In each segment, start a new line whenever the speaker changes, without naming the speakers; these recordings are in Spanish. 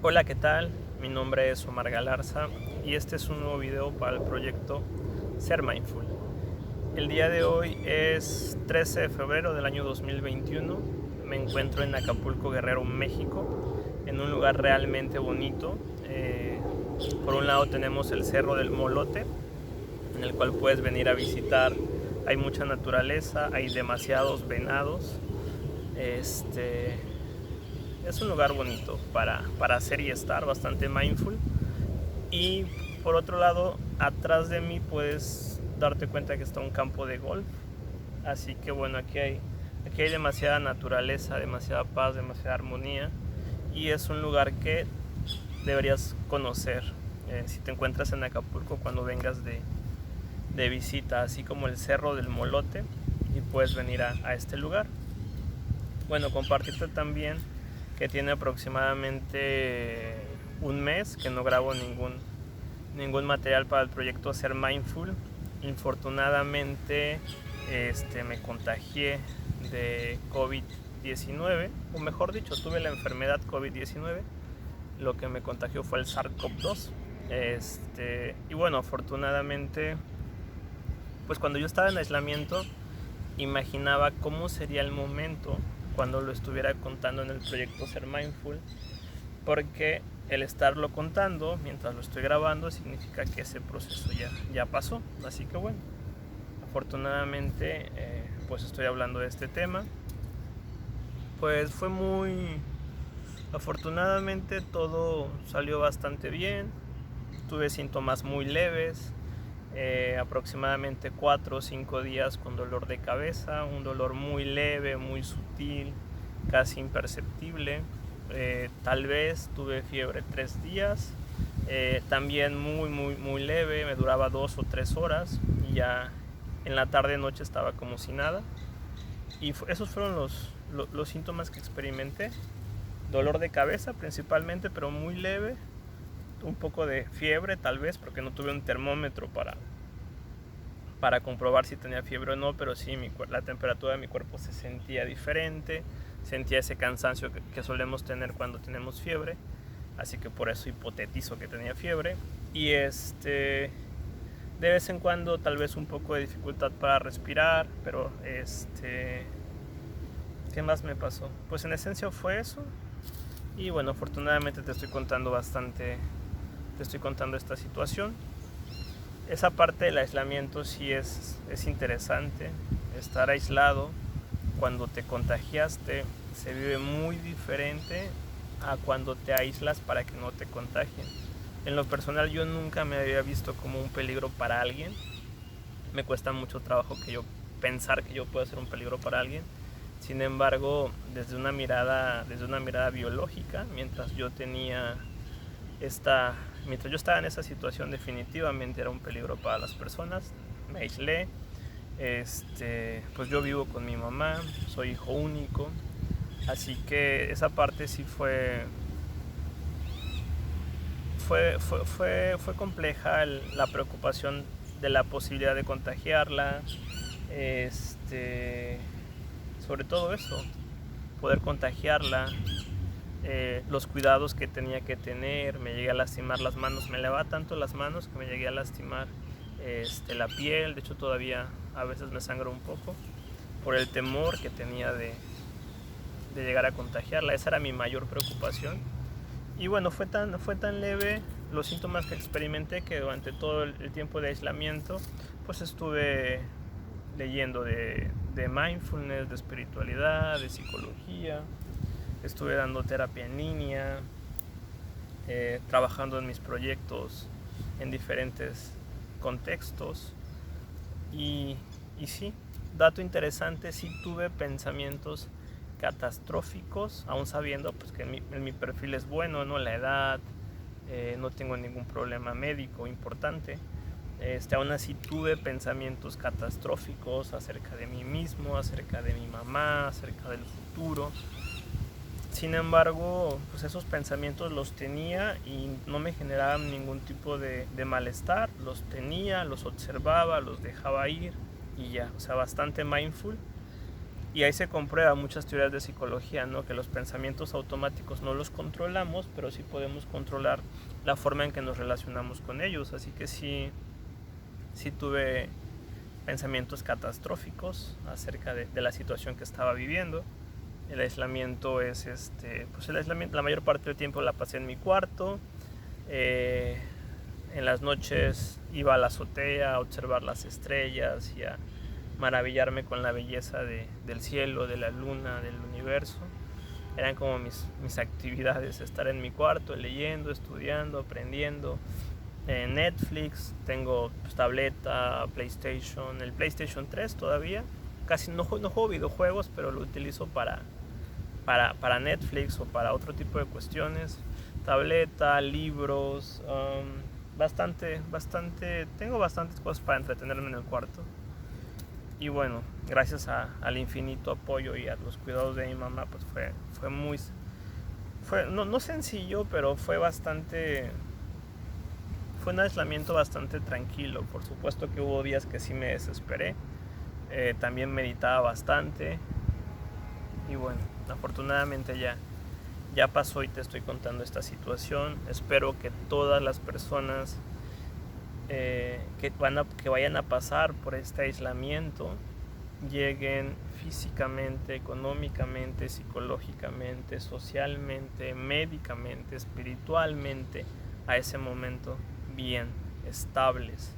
Hola, ¿qué tal? Mi nombre es Omar Galarza y este es un nuevo video para el proyecto Ser Mindful. El día de hoy es 13 de febrero del año 2021. Me encuentro en Acapulco, Guerrero, México, en un lugar realmente bonito. Por un lado tenemos el Cerro del Molote, en el cual puedes venir a visitar. Hay mucha naturaleza, hay demasiados venados. Es un lugar bonito para hacer y estar, bastante mindful. Y por otro lado, atrás de mí puedes darte cuenta que está un campo de golf. Así que bueno, aquí hay demasiada naturaleza, demasiada paz, demasiada armonía. Y es un lugar que deberías conocer si te encuentras en Acapulco cuando vengas de visita, así como el Cerro del Molote, y puedes venir a este lugar. Bueno, compartirte también que tiene aproximadamente un mes que no grabo ningún material para el proyecto Ser Mindful. Infortunadamente me contagié de COVID-19, o mejor dicho, tuve la enfermedad COVID-19. Lo que me contagió fue el SARS-CoV-2. Y bueno, afortunadamente, pues cuando yo estaba en aislamiento, imaginaba cómo sería el momento cuando lo estuviera contando en el proyecto Ser Mindful, porque el estarlo contando mientras lo estoy grabando significa que ese proceso ya pasó. Así que bueno, afortunadamente pues estoy hablando de este tema. Pues fue muy... Afortunadamente todo salió bastante bien. Tuve síntomas muy leves, aproximadamente 4 o 5 días con dolor de cabeza, un dolor muy leve, muy sutil, casi imperceptible. Tal vez tuve fiebre 3 días, también muy leve, me duraba 2 o 3 horas y ya en la tarde noche estaba como si nada. Y esos fueron los síntomas que experimenté. Dolor de cabeza principalmente, pero muy leve, un poco de fiebre tal vez, porque no tuve un termómetro para comprobar si tenía fiebre o no, pero sí la temperatura de mi cuerpo se sentía diferente, sentía ese cansancio que solemos tener cuando tenemos fiebre, así que por eso hipotetizo que tenía fiebre. Y de vez en cuando tal vez un poco de dificultad para respirar, pero ¿qué más me pasó? Pues en esencia fue eso. Y bueno, afortunadamente te estoy contando esta situación. Esa parte del aislamiento sí es interesante. Estar aislado cuando te contagiaste se vive muy diferente a cuando te aíslas para que no te contagien. En lo personal yo nunca me había visto como un peligro para alguien. Me cuesta mucho trabajo pensar que yo puedo ser un peligro para alguien. Sin embargo, desde una mirada biológica, mientras yo estaba en esa situación, definitivamente era un peligro para las personas. Me aislé. Pues yo vivo con mi mamá, soy hijo único, así que esa parte sí fue compleja, la preocupación de la posibilidad de contagiarla. Sobre todo eso, poder contagiarla, los cuidados que tenía que tener. Me llegué a lastimar las manos, me lavaba tanto las manos que me llegué a lastimar la piel. De hecho todavía a veces me sangra un poco por el temor que tenía de llegar a contagiarla. Esa era mi mayor preocupación. Y bueno, fue tan leve los síntomas que experimenté que durante todo el tiempo de aislamiento pues estuve leyendo de mindfulness, de espiritualidad, de psicología. Estuve dando terapia en línea, trabajando en mis proyectos en diferentes contextos. Y sí, dato interesante, sí tuve pensamientos catastróficos, aún sabiendo pues que en mi perfil es bueno, no la edad, no tengo ningún problema médico importante. Aún así tuve pensamientos catastróficos acerca de mí mismo, acerca de mi mamá, acerca del futuro. Sin embargo, pues esos pensamientos los tenía y no me generaban ningún tipo de malestar. Los tenía, los observaba, los dejaba ir y ya, o sea, bastante mindful. Y ahí se comprueba muchas teorías de psicología, ¿no? Que los pensamientos automáticos no los controlamos, pero sí podemos controlar la forma en que nos relacionamos con ellos. Así que sí tuve pensamientos catastróficos acerca de la situación que estaba viviendo. El aislamiento es pues el aislamiento, la mayor parte del tiempo la pasé en mi cuarto. En las noches iba a la azotea a observar las estrellas y a maravillarme con la belleza del cielo, de la luna, del universo. Eran como mis actividades, estar en mi cuarto leyendo, estudiando, aprendiendo. Netflix, tengo pues, tableta, PlayStation, el PlayStation 3 todavía. Casi no juego videojuegos, pero lo utilizo para Netflix o para otro tipo de cuestiones. Tableta, libros, tengo bastantes cosas para entretenerme en el cuarto. Y bueno, gracias al infinito apoyo y a los cuidados de mi mamá, pues fue no sencillo, pero fue un aislamiento bastante tranquilo. Por supuesto que hubo días que sí me desesperé. También meditaba bastante. Y bueno, afortunadamente ya pasó y te estoy contando esta situación. Espero que todas las personas que vayan a pasar por este aislamiento lleguen físicamente, económicamente, psicológicamente, socialmente, médicamente, espiritualmente a ese momento bien, estables.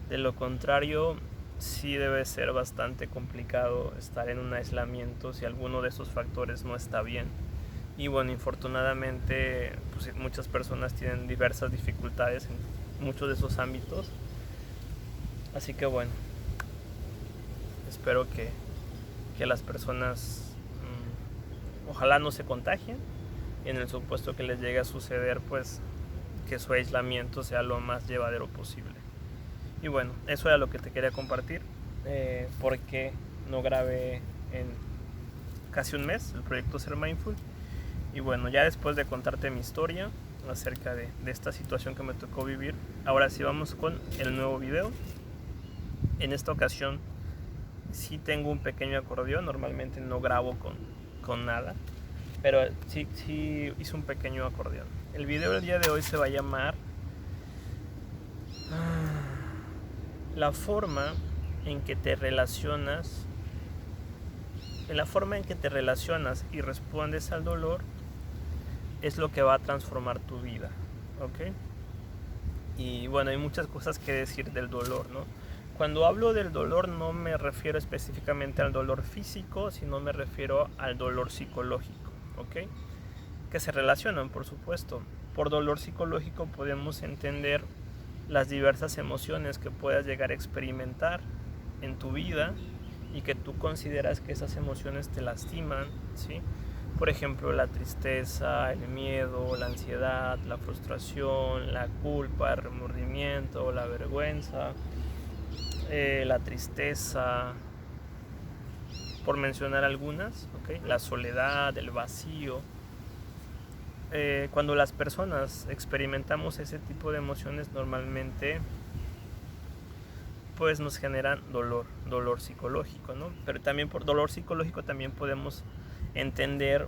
De lo contrario, sí debe ser bastante complicado estar en un aislamiento si alguno de esos factores no está bien. Y bueno, infortunadamente pues muchas personas tienen diversas dificultades en muchos de esos ámbitos. Así que bueno, espero que las personas ojalá no se contagien, y en el supuesto que les llegue a suceder, pues que su aislamiento sea lo más llevadero posible. Y bueno, eso era lo que te quería compartir, porque no grabé en casi un mes el proyecto Ser Mindful. Y bueno, ya después de contarte mi historia acerca de esta situación que me tocó vivir, ahora sí vamos con el nuevo video. En esta ocasión sí tengo un pequeño acordeón, normalmente no grabo con nada, pero sí hice un pequeño acordeón. El video del día de hoy se va a llamar la forma en que te relacionas y respondes al dolor es lo que va a transformar tu vida, ¿ok? Y bueno, hay muchas cosas que decir del dolor, ¿no? Cuando hablo del dolor no me refiero específicamente al dolor físico, sino me refiero al dolor psicológico, ¿ok? Que se relacionan, por supuesto. Por dolor psicológico podemos entender las diversas emociones que puedas llegar a experimentar en tu vida y que tú consideras que esas emociones te lastiman, ¿sí? Por ejemplo, la tristeza, el miedo, la ansiedad, la frustración, la culpa, el remordimiento, la vergüenza, la tristeza, por mencionar algunas, ¿okay? La soledad, el vacío. Cuando las personas experimentamos ese tipo de emociones, normalmente pues nos generan dolor psicológico, ¿no? Pero también por dolor psicológico también podemos entender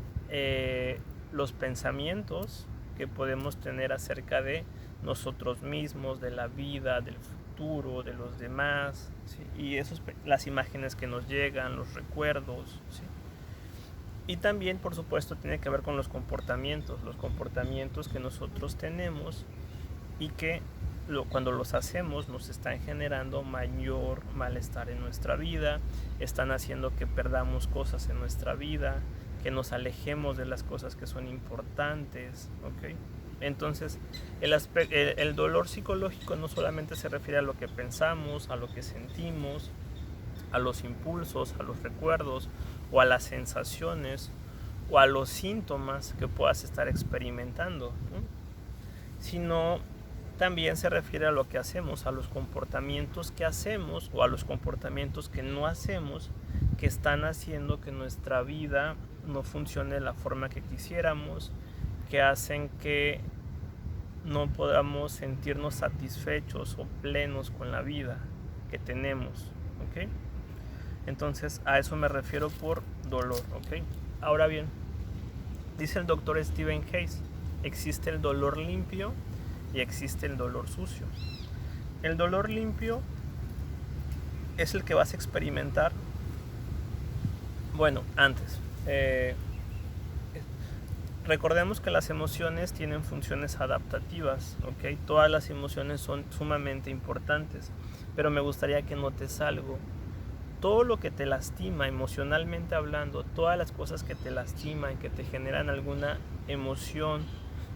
los pensamientos que podemos tener acerca de nosotros mismos, de la vida, del futuro, de los demás, ¿sí? Y las imágenes que nos llegan, los recuerdos, ¿sí? Y también, por supuesto, tiene que ver con los comportamientos que nosotros tenemos y que cuando los hacemos nos están generando mayor malestar en nuestra vida, están haciendo que perdamos cosas en nuestra vida, que nos alejemos de las cosas que son importantes, ¿ok? Entonces, el dolor psicológico no solamente se refiere a lo que pensamos, a lo que sentimos, a los impulsos, a los recuerdos o a las sensaciones o a los síntomas que puedas estar experimentando, ¿no? Sino también se refiere a lo que hacemos, a los comportamientos que hacemos o a los comportamientos que no hacemos, que están haciendo que nuestra vida no funcione de la forma que quisiéramos, que hacen que no podamos sentirnos satisfechos o plenos con la vida que tenemos, ¿ok? Entonces a eso me refiero por dolor, ¿ok? Ahora bien, dice el doctor Stephen Hayes, existe el dolor limpio y existe el dolor sucio. El dolor limpio es el que vas a experimentar, bueno, antes. Recordemos que las emociones tienen funciones adaptativas, ¿ok? Todas las emociones son sumamente importantes, pero me gustaría que notes algo. Todo lo que te lastima emocionalmente hablando, todas las cosas que te lastiman, que te generan alguna emoción,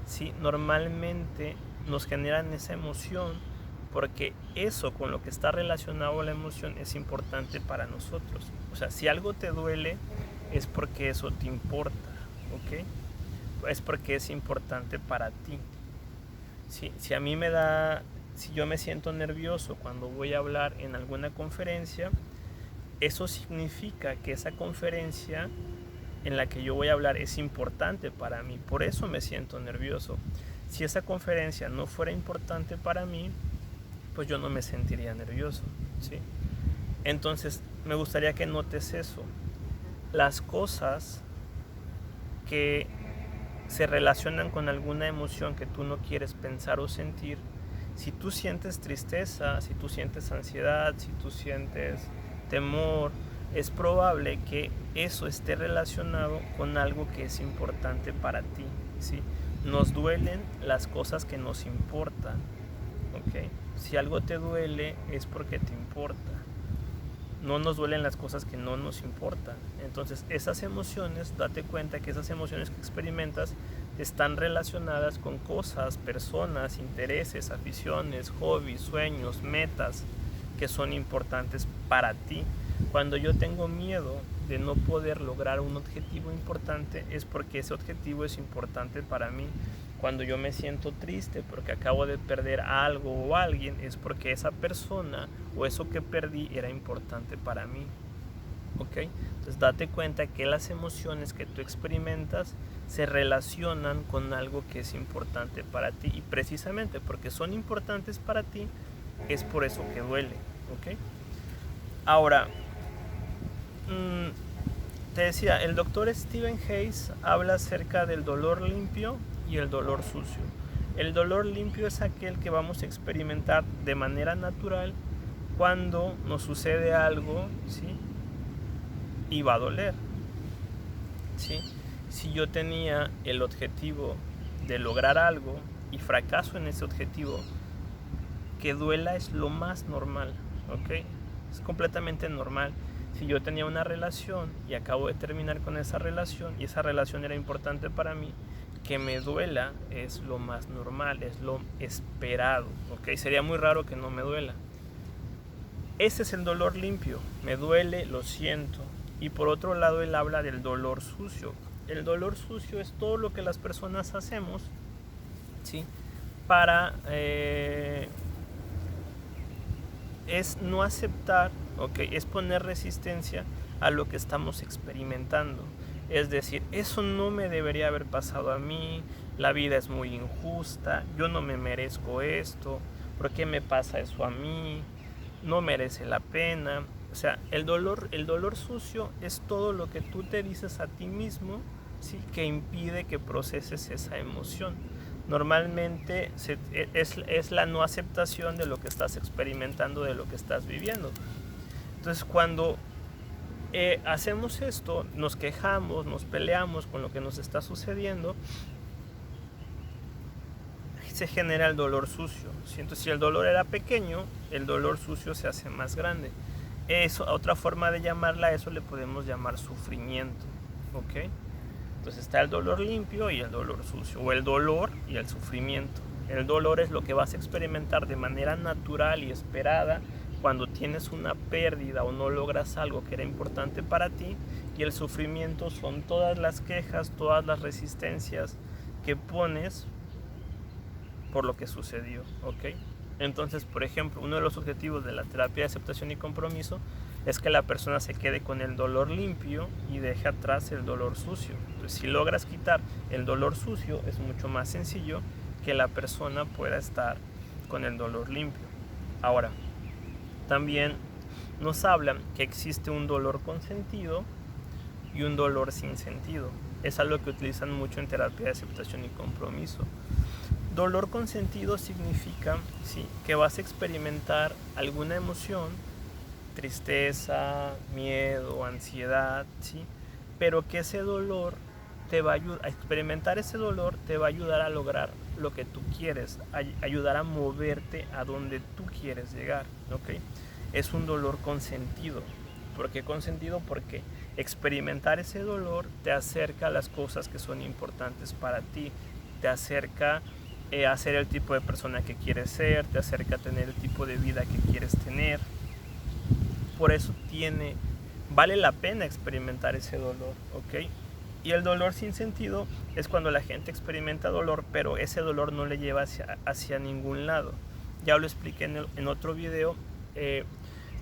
¿sí? Normalmente nos generan esa emoción porque eso con lo que está relacionado la emoción es importante para nosotros. O sea, si algo te duele es porque eso te importa, ¿ok? Es porque es importante para ti. Si a mí si yo me siento nervioso cuando voy a hablar en alguna conferencia, eso significa que esa conferencia en la que yo voy a hablar es importante para mí, por eso me siento nervioso. Si esa conferencia no fuera importante para mí, pues yo no me sentiría nervioso, ¿sí? Entonces, me gustaría que notes eso. Las cosas que se relacionan con alguna emoción que tú no quieres pensar o sentir, si tú sientes tristeza, si tú sientes ansiedad, si tú sientes temor, es probable que eso esté relacionado con algo que es importante para ti, ¿sí? Nos duelen las cosas que nos importan, ¿ok? Si algo te duele es porque te importa. No nos duelen las cosas que no nos importan. Entonces esas emociones, date cuenta que esas emociones que experimentas están relacionadas con cosas, personas, intereses, aficiones, hobbies, sueños, metas que son importantes para ti. Cuando yo tengo miedo de no poder lograr un objetivo importante es porque ese objetivo es importante para mí. Cuando yo me siento triste porque acabo de perder algo o alguien es porque esa persona o eso que perdí era importante para mí, ¿ok? Entonces date cuenta que las emociones que tú experimentas se relacionan con algo que es importante para ti y precisamente porque son importantes para ti es por eso que duele, ¿ok? Ahora, te decía, el doctor Stephen Hayes habla acerca del dolor limpio y el dolor sucio. El dolor limpio es aquel que vamos a experimentar de manera natural cuando nos sucede algo, ¿sí? Y va a doler, ¿sí? Si yo tenía el objetivo de lograr algo y fracaso en ese objetivo, que duela es lo más normal, ¿ok? Es completamente normal. Si yo tenía una relación y acabo de terminar con esa relación y esa relación era importante para mí, que me duela es lo más normal, es lo esperado, ¿ok? Sería muy raro que no me duela. Ese es el dolor limpio, me duele, lo siento. Y por otro lado, él habla del dolor sucio. El dolor sucio es todo lo que las personas hacemos, ¿sí? Para es no aceptar, ¿okay? Es poner resistencia a lo que estamos experimentando. Es decir, eso no me debería haber pasado a mí, la vida es muy injusta, yo no me merezco esto, ¿por qué me pasa eso a mí? No merece la pena. O sea, el dolor sucio es todo lo que tú te dices a ti mismo, ¿sí? Que impide que proceses esa emoción. Normalmente es la no aceptación de lo que estás experimentando, de lo que estás viviendo. Entonces cuando hacemos esto, nos quejamos, nos peleamos con lo que nos está sucediendo, se genera el dolor sucio. Entonces, si el dolor era pequeño, el dolor sucio se hace más grande. Eso, otra forma de llamarla, eso le podemos llamar sufrimiento, ¿ok? Entonces está el dolor limpio y el dolor sucio, o el dolor y el sufrimiento. El dolor es lo que vas a experimentar de manera natural y esperada cuando tienes una pérdida o no logras algo que era importante para ti, y el sufrimiento son todas las quejas, todas las resistencias que pones por lo que sucedió, ¿ok? Entonces, por ejemplo, uno de los objetivos de la terapia de aceptación y compromiso es que la persona se quede con el dolor limpio y deje atrás el dolor sucio. Entonces, si logras quitar el dolor sucio, es mucho más sencillo que la persona pueda estar con el dolor limpio. Ahora, también nos hablan que existe un dolor con sentido y un dolor sin sentido. Es algo que utilizan mucho en terapia de aceptación y compromiso. Dolor con sentido significa, ¿sí?, que vas a experimentar alguna emoción, tristeza, miedo, ansiedad, ¿sí?, pero que ese dolor te va a ayudar a experimentar, ese dolor te va a ayudar a lograr lo que tú quieres, ayudar a moverte a donde tú quieres llegar, ¿ok? Es un dolor con sentido. ¿Por qué con sentido? Porque experimentar ese dolor te acerca a las cosas que son importantes para ti, te acerca a ser el tipo de persona que quieres ser, te acerca a tener el tipo de vida que quieres tener. Por eso vale la pena experimentar ese dolor, ¿ok? Y el dolor sin sentido es cuando la gente experimenta dolor, pero ese dolor no le lleva hacia ningún lado. Ya lo expliqué en otro video.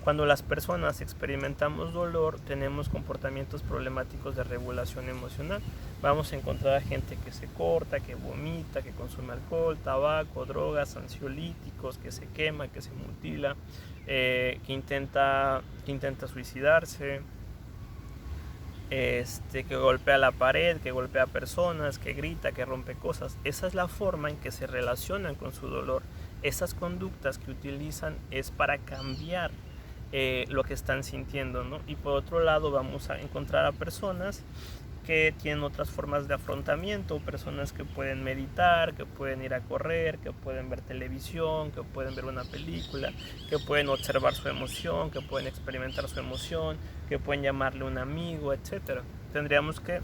Cuando las personas experimentamos dolor, tenemos comportamientos problemáticos de regulación emocional. Vamos a encontrar a gente que se corta, que vomita, que consume alcohol, tabaco, drogas, ansiolíticos, que se quema, que se mutila, que intenta suicidarse, que golpea la pared, que golpea personas, que grita, que rompe cosas. Esa es la forma en que se relacionan con su dolor. Esas conductas que utilizan es para cambiar lo que están sintiendo, ¿no? Y por otro lado vamos a encontrar a personas que tienen otras formas de afrontamiento, personas que pueden meditar, que pueden ir a correr, que pueden ver televisión, que pueden ver una película, que pueden observar su emoción, que pueden experimentar su emoción, que pueden llamarle a un amigo, etc. Tendríamos que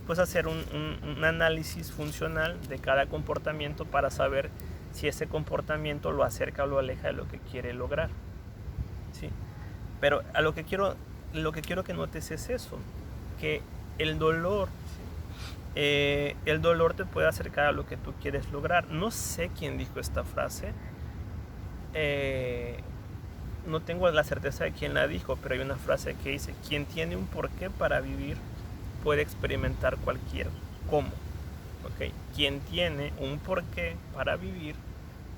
hacer un análisis funcional de cada comportamiento para saber si ese comportamiento lo acerca o lo aleja de lo que quiere lograr, ¿sí? Pero lo que quiero que notes es eso, que el dolor te puede acercar a lo que tú quieres lograr. No sé quién dijo esta frase, no tengo la certeza de quién la dijo, pero hay una frase que dice: quien tiene un porqué para vivir puede experimentar cualquier cómo. ¿Okay? Quien tiene un porqué para vivir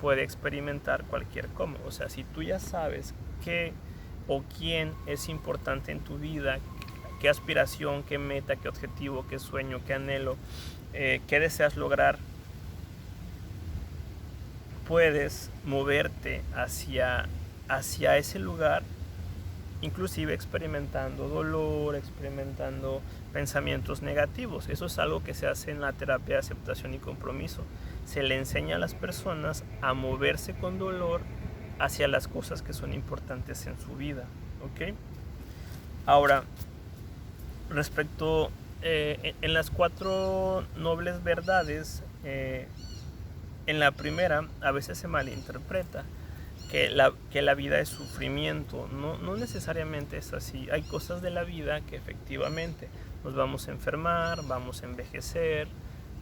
puede experimentar cualquier cómo. O sea, si tú ya sabes qué o quién es importante en tu vida, qué aspiración, qué meta, qué objetivo, qué sueño, qué anhelo, qué deseas lograr, puedes moverte hacia ese lugar, inclusive experimentando dolor, experimentando pensamientos negativos. Eso es algo que se hace en la terapia de aceptación y compromiso. Se le enseña a las personas a moverse con dolor hacia las cosas que son importantes en su vida, ¿ok? Ahora, respecto en las 4 nobles verdades, en la primera a veces se malinterpreta que la vida es sufrimiento. No necesariamente es así. Hay cosas de la vida que efectivamente nos vamos a enfermar, vamos a envejecer,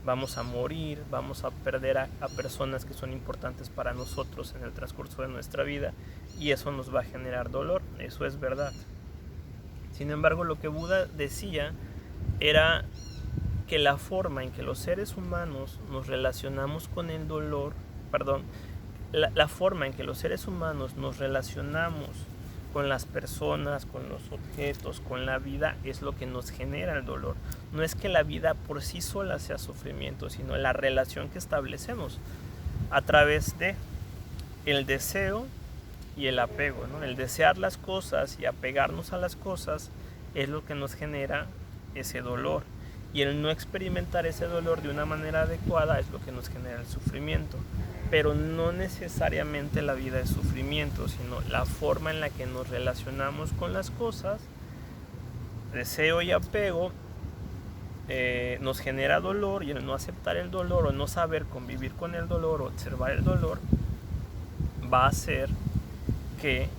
vamos a morir, vamos a perder a personas que son importantes para nosotros en el transcurso de nuestra vida, y eso nos va a generar dolor. Eso es verdad. Sin embargo, lo que Buda decía era que la forma en que los seres humanos nos relacionamos con el dolor, la forma en que los seres humanos nos relacionamos con las personas, con los objetos, con la vida, es lo que nos genera el dolor. No es que la vida por sí sola sea sufrimiento, sino la relación que establecemos a través de el deseo y el apego, ¿no? El desear las cosas y apegarnos a las cosas es lo que nos genera ese dolor, y el no experimentar ese dolor de una manera adecuada es lo que nos genera el sufrimiento. Pero no necesariamente la vida es sufrimiento, sino la forma en la que nos relacionamos con las cosas, deseo y apego, nos genera dolor, y el no aceptar el dolor o no saber convivir con el dolor o observar el dolor va a hacer que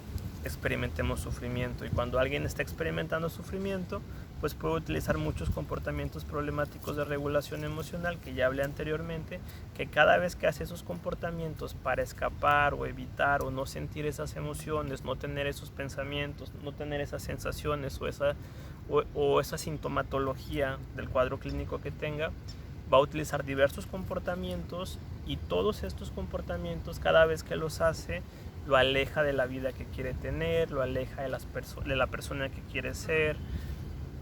experimentemos sufrimiento. Y cuando alguien está experimentando sufrimiento, pues puede utilizar muchos comportamientos problemáticos de regulación emocional que ya hablé anteriormente, que cada vez que hace esos comportamientos para escapar o evitar o no sentir esas emociones, no tener esos pensamientos, no tener esas sensaciones o esa sintomatología del cuadro clínico que tenga, va a utilizar diversos comportamientos, y todos estos comportamientos, cada vez que los hace, lo aleja de la vida que quiere tener, lo aleja de la persona que quiere ser.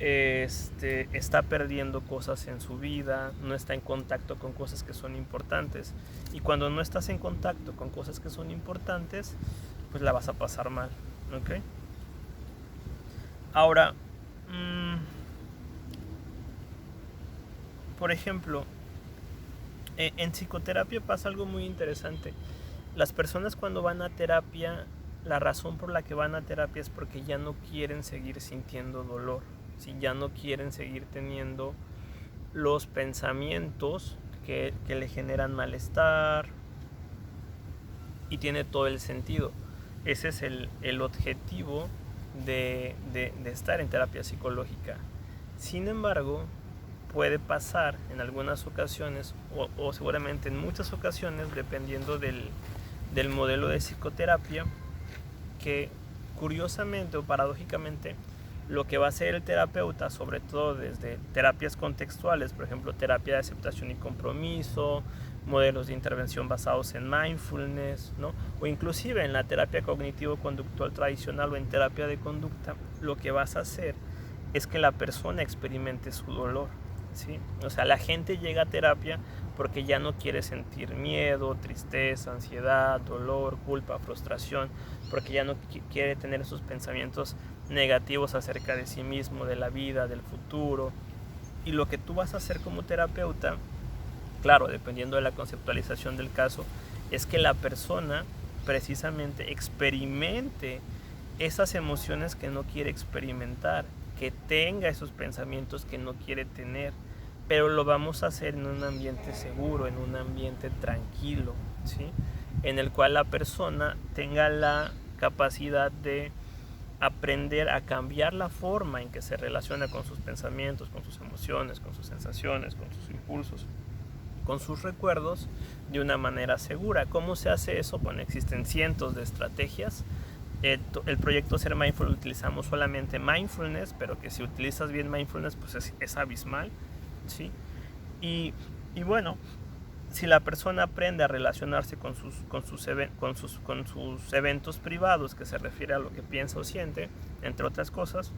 Está perdiendo cosas en su vida, no está en contacto con cosas que son importantes, y cuando no estás en contacto con cosas que son importantes, pues la vas a pasar mal, ¿ok? Ahora, por ejemplo, en psicoterapia pasa algo muy interesante. Las personas cuando van a terapia, la razón por la que van a terapia es porque ya no quieren seguir sintiendo dolor, ¿sí? Ya no quieren seguir teniendo los pensamientos que le generan malestar, y tiene todo el sentido. Ese es el objetivo de estar en terapia psicológica. Sin embargo, puede pasar en algunas ocasiones, o seguramente en muchas ocasiones, dependiendo del modelo de psicoterapia, que curiosamente o paradójicamente lo que va a hacer el terapeuta, sobre todo desde terapias contextuales, por ejemplo terapia de aceptación y compromiso, modelos de intervención basados en mindfulness, ¿no? O inclusive en la terapia cognitivo-conductual tradicional o en terapia de conducta, lo que vas a hacer es que la persona experimente su dolor, ¿sí? O sea, la gente llega a terapia porque ya no quiere sentir miedo, tristeza, ansiedad, dolor, culpa, frustración, porque ya no quiere tener esos pensamientos negativos acerca de sí mismo, de la vida, del futuro. Y lo que tú vas a hacer como terapeuta, claro, dependiendo de la conceptualización del caso, es que la persona precisamente experimente esas emociones que no quiere experimentar, que tenga esos pensamientos que no quiere tener, pero lo vamos a hacer en un ambiente seguro, en un ambiente tranquilo, ¿sí? En el cual la persona tenga la capacidad de aprender a cambiar la forma en que se relaciona con sus pensamientos, con sus emociones, con sus sensaciones, con sus impulsos, con sus recuerdos, de una manera segura. ¿Cómo se hace eso? Bueno, existen cientos de estrategias. El proyecto Ser Mindful utilizamos solamente mindfulness, pero que si utilizas bien mindfulness, pues es abismal, ¿sí? Y bueno, si la persona aprende a relacionarse con sus eventos privados, que se refiere a lo que piensa o siente, entre otras cosas,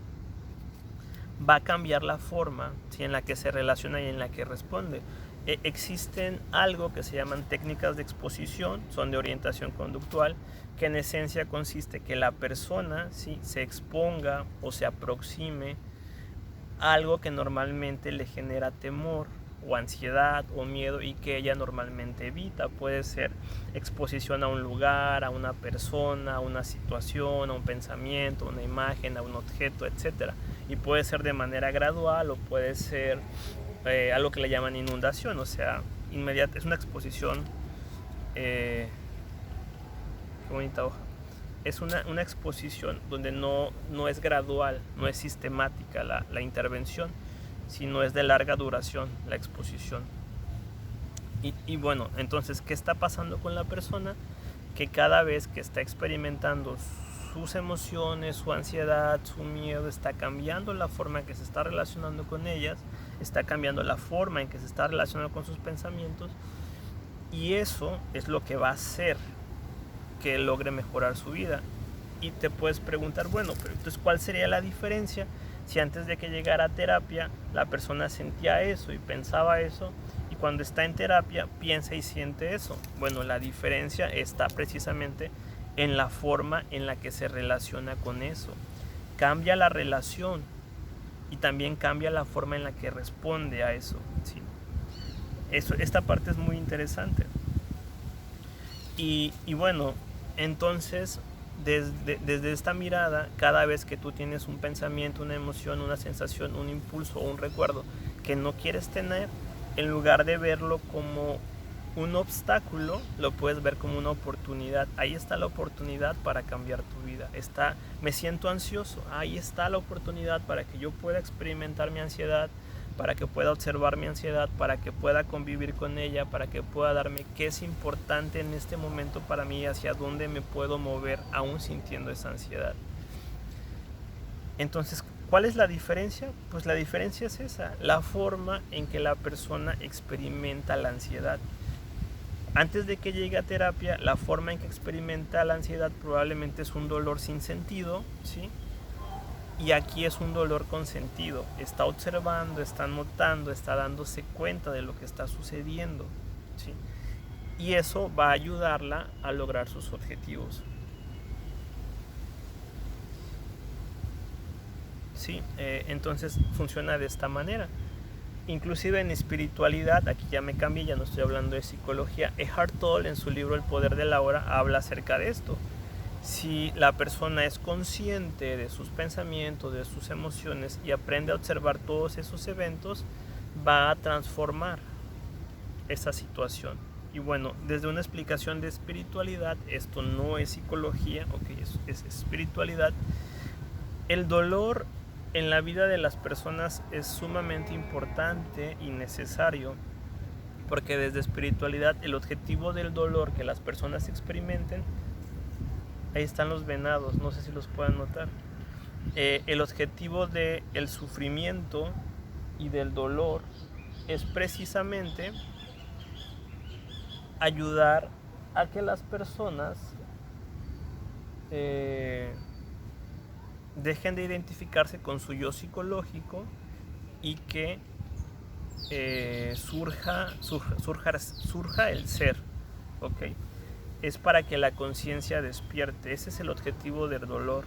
va a cambiar la forma, ¿sí?, en la que se relaciona y en la que responde. Existen algo que se llaman técnicas de exposición, son de orientación conductual, que en esencia consiste que la persona, ¿sí?, se exponga o se aproxime a algo que normalmente le genera temor o ansiedad o miedo y que ella normalmente evita. Puede ser exposición a un lugar, a una persona, a una situación, a un pensamiento, a una imagen, a un objeto, etc. Y puede ser de manera gradual o puede ser algo que le llaman inundación, o sea, inmediata. Es una exposición, qué bonita hoja. Es una exposición donde no es gradual, no es sistemática la intervención, sino es de larga duración la exposición. Y bueno, entonces, ¿qué está pasando con la persona? Que cada vez que está experimentando sus emociones, su ansiedad, su miedo, está cambiando la forma en que se está relacionando con ellas, está cambiando la forma en que se está relacionando con sus pensamientos, y eso es lo que va a hacer que logre mejorar su vida. Y te puedes preguntar, bueno, pero entonces, ¿cuál sería la diferencia si antes de que llegara a terapia la persona sentía eso y pensaba eso, y cuando está en terapia piensa y siente eso? Bueno, la diferencia está precisamente en la forma en la que se relaciona con eso. Cambia la relación y también cambia la forma en la que responde a eso, ¿sí? Esta parte es muy interesante. Y bueno, entonces, desde esta mirada, cada vez que tú tienes un pensamiento, una emoción, una sensación, un impulso o un recuerdo que no quieres tener, en lugar de verlo como un obstáculo, lo puedes ver como una oportunidad. Ahí está la oportunidad para cambiar tu vida. Me siento ansioso, ahí está la oportunidad para que yo pueda experimentar mi ansiedad, para que pueda observar mi ansiedad, para que pueda convivir con ella, para que pueda darme qué es importante en este momento para mí, hacia dónde me puedo mover aún sintiendo esa ansiedad. Entonces, ¿cuál es la diferencia? Pues la diferencia es esa, la forma en que la persona experimenta la ansiedad. antes de que llegue a terapia, la forma en que experimenta la ansiedad probablemente es un dolor sin sentido, ¿sí? Y aquí es un dolor con sentido. Está observando, está notando, está dándose cuenta de lo que está sucediendo, ¿sí? Y eso va a ayudarla a lograr sus objetivos. ¿Sí? Entonces funciona de esta manera. Inclusive en espiritualidad, aquí ya me cambié, ya no estoy hablando de psicología. Eckhart Tolle en su libro El Poder de la Hora habla acerca de esto. Si la persona es consciente de sus pensamientos, de sus emociones y aprende a observar todos esos eventos, va a transformar esa situación. Y bueno, desde una explicación de espiritualidad, esto no es psicología, okay, es espiritualidad. El dolor en la vida de las personas es sumamente importante y necesario, porque desde espiritualidad el objetivo del dolor que las personas experimenten, ahí están los venados, no sé si los puedan notar, el objetivo del sufrimiento y del dolor es precisamente ayudar a que las personas dejen de identificarse con su yo psicológico y que surja el ser, ¿ok? Es para que la conciencia despierte. Ese es el objetivo del dolor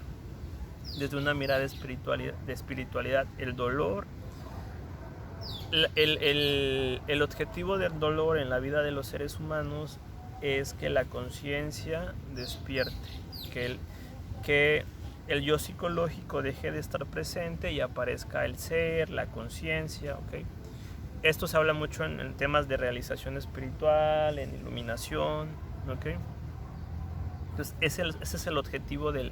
desde una mirada de espiritualidad. El dolor, el objetivo del dolor en la vida de los seres humanos es que la conciencia despierte, que el yo psicológico deje de estar presente y aparezca el ser, la conciencia, ¿ok? Esto se habla mucho en temas de realización espiritual, en iluminación, ¿ok? Entonces ese es el objetivo del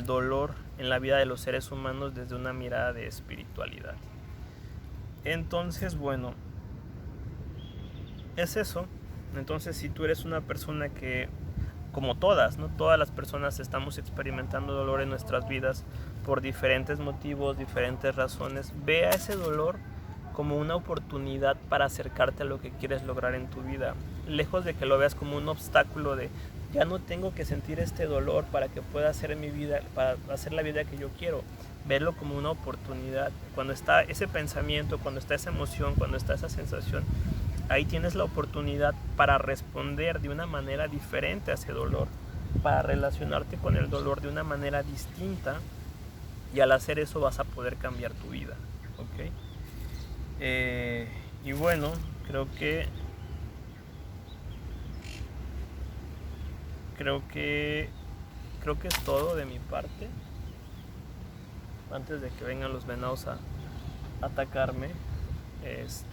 dolor en la vida de los seres humanos desde una mirada de espiritualidad. Entonces, bueno, es eso. Entonces, si tú eres una persona que, como todas, ¿no? Todas las personas estamos experimentando dolor en nuestras vidas por diferentes motivos, diferentes razones, ve a ese dolor como una oportunidad para acercarte a lo que quieres lograr en tu vida, lejos de que lo veas como un obstáculo de ya no tengo que sentir este dolor para que pueda hacer mi vida, para hacer la vida que yo quiero. Verlo como una oportunidad. Cuando está ese pensamiento, cuando está esa emoción, cuando está esa sensación, ahí tienes la oportunidad para responder de una manera diferente a ese dolor, para relacionarte con el dolor de una manera distinta, y al hacer eso vas a poder cambiar tu vida, ¿ok? Y bueno, creo que es todo de mi parte. Antes de que vengan los venados a atacarme,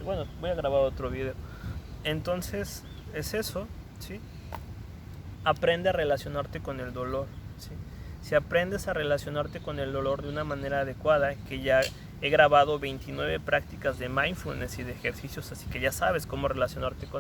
bueno, voy a grabar otro video. Entonces es eso, ¿sí? Aprende a relacionarte con el dolor, ¿sí? Si aprendes a relacionarte con el dolor de una manera adecuada, que ya he grabado 29 prácticas de mindfulness y de ejercicios, así que ya sabes cómo relacionarte con